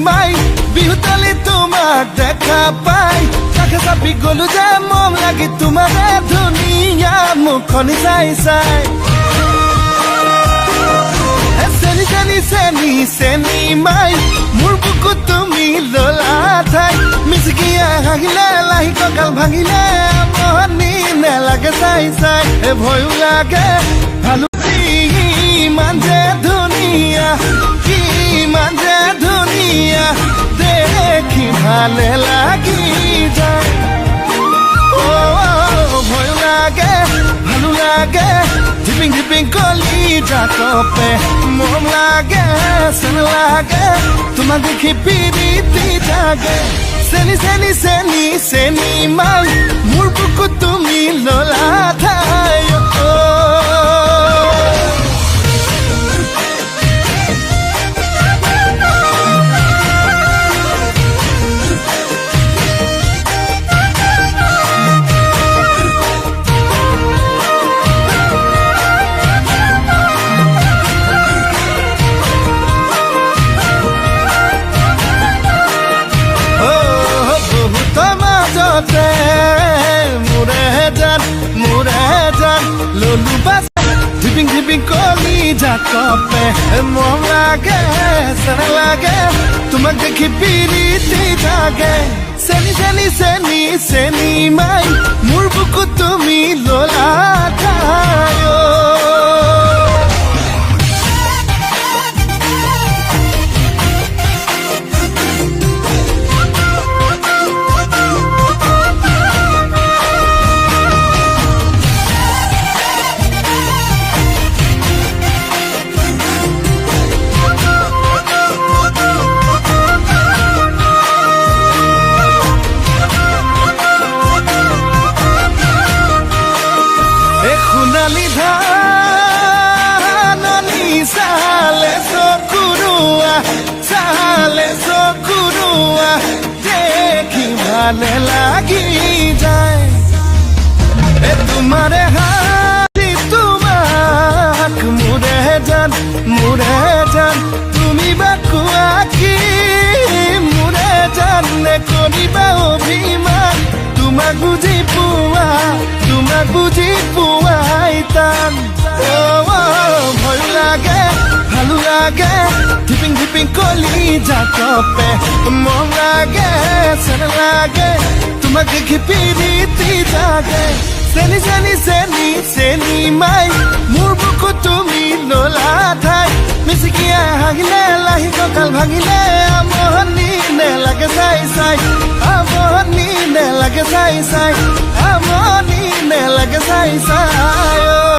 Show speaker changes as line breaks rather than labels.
মাই বিহুতালি তোমাক দেখা পাই কাষে চাপি গলো যে মম লাগি তোমাৰে ধুনীয়া মুখনি চাই চাই চেনি চেনি চেনি চেনি মাই মোৰ বুকুত তুমি ললা ঠাই মিচিকিয়া হাঁহিলে লাহি কঁকাল ভাঙিলে মনি নেলাগে চাই চাই ভয়ো লাগে ভালো ইমান যে ধুনীয়া ইমান যে ধুনীয়া দেখি ভালে লাগি যায় ভয়ো লাগে ভালো লাগে ঝিপিং ঝিপিং কলি জাকপে মৰম লাগে চেন লাগে তোমাক দেখি পিৰিতি জাগে চেনি চেনি চেনি চেনি মাই মোৰ বুকুত তুমি ললা ঠাই ললু বাস ঝিপিং ঝিপিং কলি জাকপে মৰম লাগে চেন লাগে তোমাক দেখি পিৰিতি জাগে চেনি চেনি চেনি চেনি মাই মোৰ বুকুত তুমি ললা ঠাই ভালে লাগি যায় তোমাৰে হাতি তোমাক মোৰে জান তুমি বা কোৱা কি মোৰে জান নে কৰিবা অভিমান তোমাক বুজি পোৱাই টান ভয় লাগে ভালো লাগে ঝিপিং ঝিপিং কলি জাকপে মৰম লাগে চেন লাগে তোমাক দেখি পিৰিতি জাগে চেনি চেনি চেনি চেনি মাই মোৰ বুকুত তুমি ললা ঠাই মিচিকিয়া হাঁহিলে লাহি কঁকাল ভাঙিলে আমনি নেলাগে চাই চাই আমনি নেলাগে চাই চাই আমনি নেলাগে চাই চাই